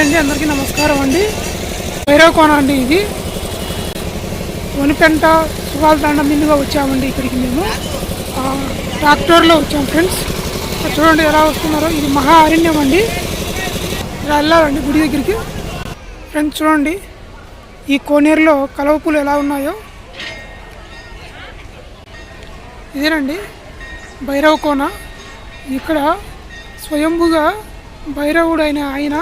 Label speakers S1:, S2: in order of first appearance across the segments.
S1: అండి అందరికీ నమస్కారం అండి. భైరవకోన అండి ఇది వనిపెంట సుగాలతాండ మీదుగా వచ్చామండి. ఇక్కడికి మేము ట్రాక్టర్లో వచ్చాం ఫ్రెండ్స్. చూడండి ఎలా వస్తున్నారో. ఇది మహా అరణ్యం అండి. ఇలా వెళ్ళాలండి గుడి దగ్గరికి. ఫ్రెండ్స్ చూడండి ఈ కోనేరులో కలువ పూలు ఎలా ఉన్నాయో. ఇదేనండి భైరవకోన. ఇక్కడ స్వయంభుగా భైరవుడైన ఆయన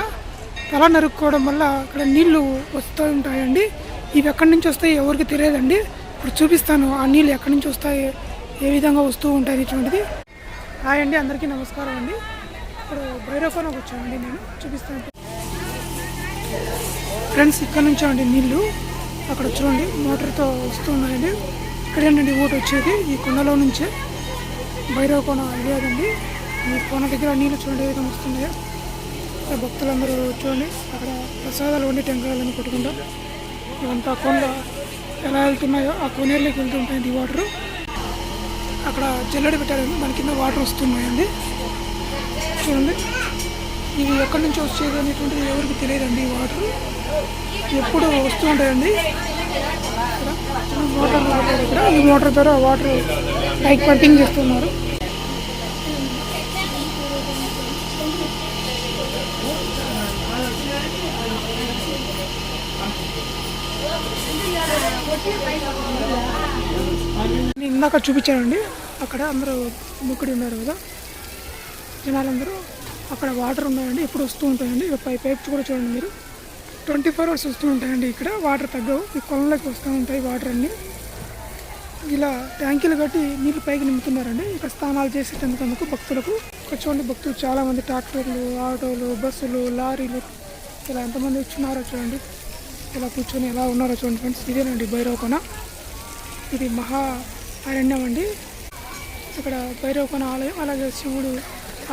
S1: తల నరుక్కోవడం వల్ల అక్కడ నీళ్లు వస్తూ ఉంటాయండి. ఇవి ఎక్కడి నుంచి వస్తాయి ఎవరికి తెలియదండి. ఇప్పుడు చూపిస్తాను ఆ నీళ్ళు ఎక్కడి నుంచి వస్తాయి, ఏ విధంగా వస్తూ ఉంటాయి ఇటువంటిది. హాయ్ అండి అందరికీ నమస్కారం అండి. ఇప్పుడు భైరవకోనకు వచ్చామండి. నేను చూపిస్తాను ఫ్రెండ్స్. ఇక్కడ నుంచి అండి నీళ్ళు అక్కడ చూడండి మోటార్తో వస్తూ ఉన్నాయండి. ఇక్కడేనండి ఊట వచ్చేది. ఈ కొండలో నుంచే భైరవకోన అయ్యేదండి. ఈ కోన దగ్గర నీళ్ళు చూడండి ఏ విధంగా వస్తున్నాయో. భక్తులందరూ చూడండి అక్కడ ప్రసాదాలు వండి టెంకాయలను కొట్టుకుంటా ఇవంతా కొండ ఎలా వెళ్తున్నాయో ఆ కోనేరులోకి వెళ్తుంటాయండి ఈ వాటరు. అక్కడ జల్లెడ పెట్టారండి, దాని కింద వాటర్ వస్తున్నాయండి. చూడండి ఇవి ఎక్కడి నుంచి వచ్చేది అనేటువంటిది ఎవరికి తెలియదండి. ఈ వాటర్ ఎప్పుడు వస్తూ ఉంటాయండి. మోటార్ ఇక్కడ ఈ మోటార్ ద్వారా వాటర్ పైకి పంపింగ్ చేస్తున్నారు. ఇందాక చూపించానండి అక్కడ అందరూ ముక్కడి ఉన్నారు కదా జనాలందరూ. అక్కడ వాటర్ ఉన్నాయండి, ఎప్పుడు వస్తూ ఉంటాయండి. పైప్స్ కూడా చూడండి మీరు 24 hours వస్తూ ఉంటాయండి. ఇక్కడ వాటర్ తగ్గవు. ఈ కొలంలోకి వస్తూ ఉంటాయి వాటర్ అన్నీ. ఇలా ట్యాంకీలు కట్టి నీళ్ళు పైకి నింపుతున్నారండి ఇక్కడ స్నానాలు చేసేటందుకు భక్తులకు. ఇక్కడ చూడండి భక్తులు చాలామంది ట్రాక్టర్లు, ఆటోలు, బస్సులు, లారీలు ఇలా ఎంతమంది వచ్చినారో చూడండి. ఇలా కూర్చొని ఎలా ఉన్నారో చూడండి ఫ్రెండ్స్. ఇదేనండి భైరవకోన. ఇది మహా అరణ్యం అండి. ఇక్కడ భైరవకోన ఆలయం, అలాగే శివుడు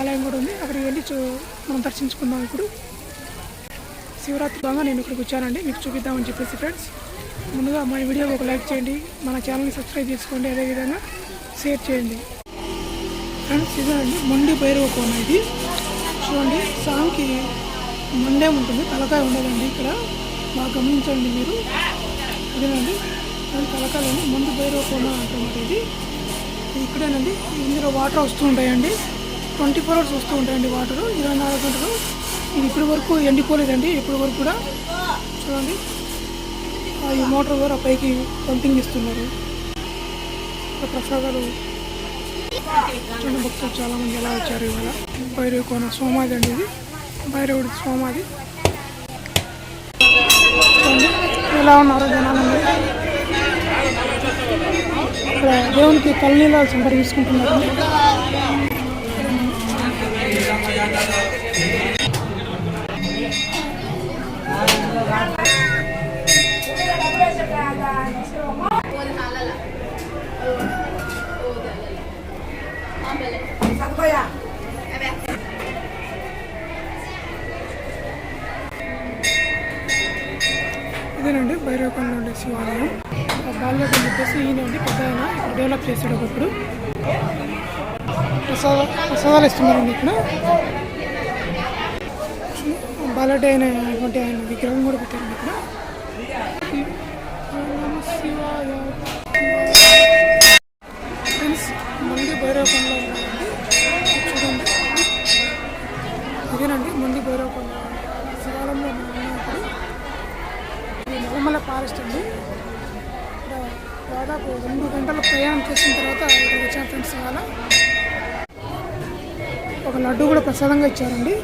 S1: ఆలయం కూడా ఉంది. అక్కడికి వెళ్ళి మనం దర్శించుకుందాం. ఇప్పుడు శివరాత్రి బాగా నేను ఇక్కడికి వచ్చానండి మీకు చూపిద్దామని చెప్పేసి ఫ్రెండ్స్. ముందుగా మన వీడియోకి ఒక లైక్ చేయండి, మన ఛానల్ని సబ్స్క్రైబ్ చేసుకోండి, అదేవిధంగా షేర్ చేయండి ఫ్రెండ్స్. ఇదేనండి మొండి భైరవకోన. ఇది చూడండి సాంగ్కి మండే ఉంటుంది, తలకాయ ఉండదండి. ఇక్కడ బాగా గమనించండి మీరు. ఇదేనండి తలకాయలండి మొండి భైరవకోన అంటారు. ఇది ఇక్కడేనండి. ఇందులో వాటర్ వస్తూ ఉంటాయండి. 24 hours వస్తూ ఉంటాయండి వాటరు, 24 గంటలు. ఇది ఇప్పటి వరకు ఎండిపోలేదండి. ఇప్పటి వరకు కూడా చూడండి ఈ మోటార్ ద్వారా పైకి పంపింగ్ ఇస్తున్నారు. ప్రసాదాలు చూడండి భక్తులు చాలామంది ఎలా వచ్చారు ఇవాళ. భైరవకోన సోమాది అండి. ఇది భైరవుడి సోమాది. చూడండి ఎలా ఉన్నారో జనాలందరూ. ఇక్కడ దేవునికి తలనీళ్ళు సంప్రదించుకుంటున్నారు. ఇదేనండి భైరవకోనలో ఉండే శివాలయం. బాల్యకు చెప్పేసి ఈయనండి పెద్ద ఆయన ఇక్కడ డెవలప్ చేశాడు. ఒకప్పుడు ప్రసాదాలు ఇస్తున్నారండి. ఇక్కడ బాలడే అయినటువంటి ఆయన విగ్రహం కూడా పెట్టారండి ఇక్కడ. ఫ్రెండ్స్ మంది భైరవకోనలో ఉన్నారండి. చూడండి ఇదేనండి మంది భైరవకోన శివాలయంలో ఉన్నప్పుడు. ఇది నల్లమల ఫారెస్ట్ అండి. ఇక్కడ దాదాపు 2 గంటల ప్రయాణం చేసిన తర్వాత ఇక్కడ వచ్చాం ఫ్రెండ్స్. ఇవాళ ఒక లడ్డు కూడా ప్రసాదంగా ఇచ్చారండి.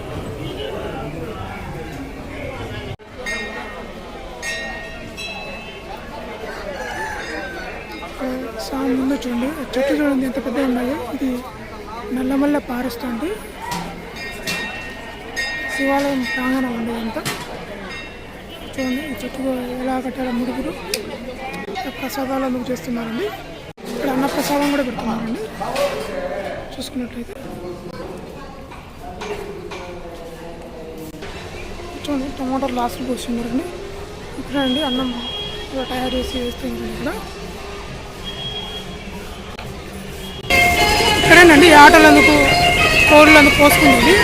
S1: స్వామి ముందు ఉన్నాయి చూడండి. ఆ చెట్టు చూడండి ఎంత పెద్దగా ఉన్నాయో. ఇది నల్లమల్ల ఫారెస్ట్ అండి. శివాలయం ప్రాంగణం అండి ఇదంతా. చూడండి ఈ చెట్టు ఎలా కట్టారో ముడుగురు. ప్రసాదాలు అందుకు చేస్తున్నారండి. ఇక్కడ అన్న ప్రసాదం కూడా పెడుతున్నారండి చూసుకున్నట్లయితే. చూడండి టమాటాలు లాస్ట్ పోస్తున్నారండి. ఇక్కడ అండి అన్నం తయారు చేసి వేస్తున్నారండి. ఇక్కడేనండి ఆటలు అందుకు కోళ్ళు అందుకు పోసుకునేది.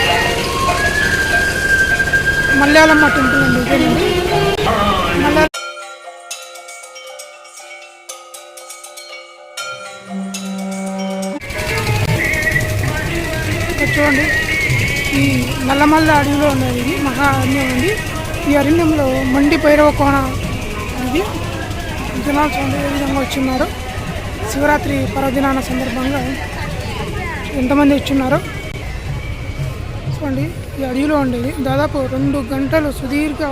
S1: మలయాళమ్మ టెంపుల్ అండి ఇదేనండి. మలయాళం చూడండి ఈ నల్లమల్ల అడవిలో ఉన్నది. ఇది మహా అరణ్యం అండి. ఈ అరణ్యంలో మండి భైరవ కోన ఇది. జనాలు చూడండి ఏ విధంగా వచ్చిన్నారో. శివరాత్రి పర్వదినాల సందర్భంగా ఎంతమంది వచ్చిన్నారో చూడండి. ఈ అడవిలో ఉండేది దాదాపు 2 గంటలు సుదీర్ఘ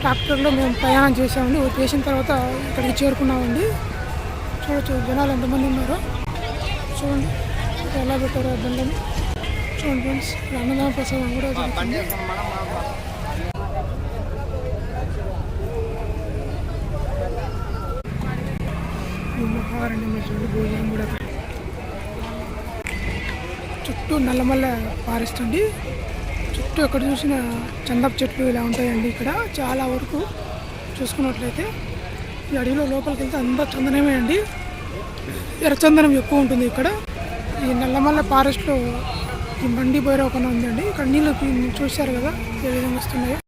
S1: ట్రాక్టర్లో మేము ప్రయాణం చేసామండి. చేసిన తర్వాత ఇక్కడికి చేరుకున్నామండి. చూడొచ్చు జనాలు ఎంతమంది ఉన్నారో. చూడండి ఎలా పెట్టారో ఆ బండని. చూడండి ఫ్రెండ్స్ అన్నదాన ప్రసాదం కూడా జరుగుతుంది. మహారణ్యం చూడండి. భోజనం కూడా చుట్టూ నల్లమల్ల ఫారెస్ట్ అండి. చుట్టూ ఎక్కడ చూసిన చందపు చెట్లు ఇలా ఉంటాయండి. ఇక్కడ చాలా వరకు చూసుకున్నట్లయితే ఈ అడవిలో లోపలికి వెళ్తే అంతా చందనమే అండి. ఎర్రచందనం ఎక్కువ ఉంటుంది ఇక్కడ. ఈ నల్లమల్ల ఫారెస్ట్లో ఈ మండి భైరవ కోన ఉందండి. ఇక్కడ నీళ్ళు చూశారు కదా ఏ విధంగా వస్తున్నాయో.